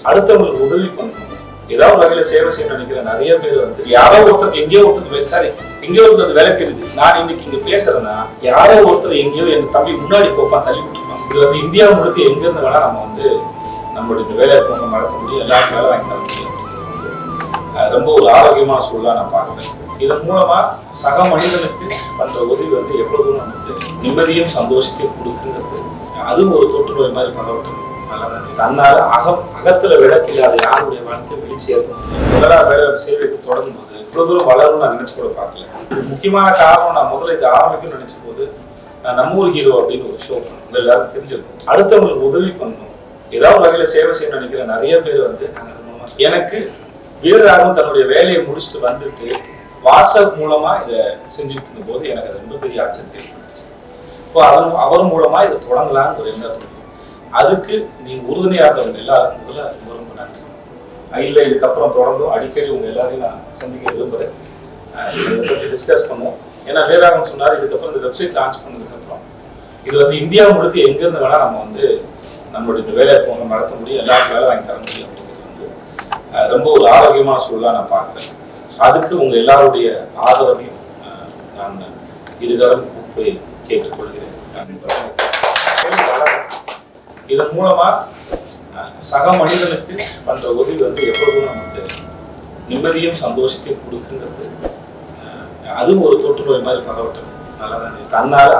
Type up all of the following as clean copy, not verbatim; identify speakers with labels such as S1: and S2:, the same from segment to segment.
S1: அடுத்தவங்களுக்கு உதவி பண்ணணும், ஏதாவது வகையில சேவை செய்ய நினைக்கிற நிறைய பேர் வந்து யாரோ ஒருத்தருக்கு எங்கேயோ ஒருத்தருக்கு சாரி எங்கேயோ ஒருத்தருக்கு விளக்கு இருக்குது. நான் இன்னைக்கு இங்க பேசுறேன்னா யாரோ ஒருத்தர் எங்கேயோ என் தம்பி முன்னாடி போப்பா தள்ளி விட்டுருப்பான். இது வந்து இந்தியா முழுக்க எங்க இருந்து வேணா நம்ம வந்து நம்மளுடைய இந்த வேலையை போங்க நடத்த முடியும், எல்லாருக்கும் வேலை வாங்கி தர முடியும் அப்படிங்கிறது ரொம்ப ஒரு ஆரோக்கியமான சூழலா நான் பார்க்குறேன். இதன் மூலமா சக மனிதனுக்கு பண்ற உதவி வந்து எவ்வளவு நமக்கு நிம்மதியும் சந்தோஷத்தையும் கொடுக்குங்கிறது அதுவும் ஒரு தொற்று நோய் மாதிரி பரவட்டும். தன்னால அகத்துல விளக்கு இல்லாத யாருடைய வாழ்க்கையை வெளிச்சேர்த்த முடியும். முதலா வேலை சேவைக்கு தொடங்கும் போது இவ்வளவு தூரம் வளரும்னு நான் நினைச்சு கூட பார்க்கல. முக்கியமான காரணம், நான் முதல்ல இதை ஆரம்பிக்கணும்னு நினைச்ச போது நம்ம ஊர் ஹீரோ அப்படின்னு ஒரு ஷோ பண்ணணும், எல்லாரும் தெரிஞ்சிருக்கும். அடுத்தவங்களுக்கு உதவி பண்ணணும், ஏதாவது வகையில சேவை செய்ய நினைக்கிற நிறைய பேர் வந்து எனக்கு வீரராகவும் தன்னுடைய வேலையை முடிச்சுட்டு வந்துட்டு வாட்ஸ்அப் மூலமா இதை செஞ்சுட்டு இருந்த போது எனக்கு அது ரொம்ப பெரிய ஆச்சரியத்தை ஏற்பட்டுச்சு. இப்போ அவர் மூலமா இதை தொடங்கலான்னு ஒரு எண்ணம். அதுக்கு நீங்க உறுதுணையா இருந்தவங்க எல்லாருக்கும் முதல்ல ரொம்ப ரொம்ப நன்றி. இல்லை இதுக்கப்புறம் தொடர்ந்தும் அடிக்கடி உங்க எல்லாரையும் நான் சந்திக்க விரும்புறேன், இதை பற்றி டிஸ்கஸ் பண்ணுவோம். ஏன்னா வீரராகவன் சொன்னார், இதுக்கப்புறம் இந்த வெப்சைட் லான்ச் பண்ணதுக்கப்புறம் இது வந்து இந்தியா முழுக்க எங்கிருந்து வேணா நம்ம வந்து நம்மளுடைய இந்த வேலையை போங்க நடத்த முடியும், எல்லாருக்கும் வேலை வாங்கி தர முடியும் அப்படிங்கிறது வந்து ரொம்ப ஒரு ஆரோக்கியமான சூழலா நான் பார்க்குறேன். அதுக்கு உங்க எல்லாருடைய ஆதரவையும் நான் இருகரம் கூப்பி கேட்டுக்கொள்கிறேன். இதன் மூலமா சக மனிதனுக்கு பண்ற உதவி வந்து எவ்வளவு நமக்கு நிம்மதியும் சந்தோஷத்தையும் கொடுக்குங்கிறது அதுவும் ஒரு தொற்று நோய் மாதிரி பரவட்டும். நல்லதான். தன்னால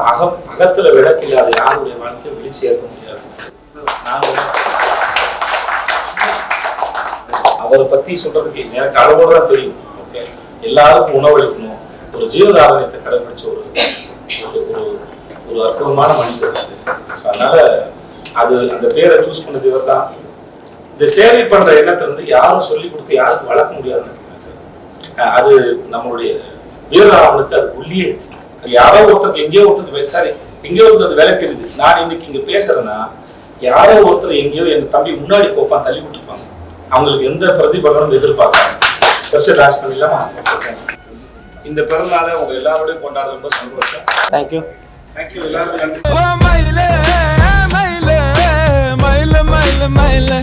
S1: அகத்துல விளக்கு இல்லாத யாருடைய வாழ்க்கையை வெளிச்சேர்த்த முடியாது. அவரை பத்தி சொல்றதுக்கு எனக்கு அளவோடு தான் தெரியும். ஓகே, எல்லாருக்கும் உணவளிக்கணும், ஒரு ஜீவகாரணியத்தை கடைபிடிச்ச ஒரு அற்புதமான மனிதர். அதனால அது அந்த பேரை சூஸ் பண்ணது இவர் தான். இந்த சேவை பண்ற எண்ணத்தை வந்து யாரும் சொல்லி கொடுத்து யாருக்கும் வளர்க்க முடியாதுன்னு நினைக்கிறேன் சார். அது நம்மளுடைய வீரராகவனுக்கு அது உள்ளியே யாரோ ஒருத்தருக்கு எங்கேயோ ஒருத்தருக்கு சாரி எங்கேயோ ஒருத்தருக்கு விளக்கு இருக்குது. நான் இன்னைக்கு இங்க பேசுறேன்னா யாரோ ஒருத்தர் எங்கேயோ என் தம்பி முன்னாடி போப்பான் தள்ளி விட்டுருப்பாங்க. அவங்களுக்கு எந்த பிரதிபலனும் எதிர்பார்க்காங்க. வெப்சைட் லான்ச் பண்ணிடலாமா? இந்த பிறந்தநாளை உங்க எல்லாரோடையும் கொண்டாட ரொம்ப சந்தோஷம்.
S2: தேங்க்யூ.
S1: எல்லாருக்கும் நன்றி.
S3: Maile, maile, maile, maile.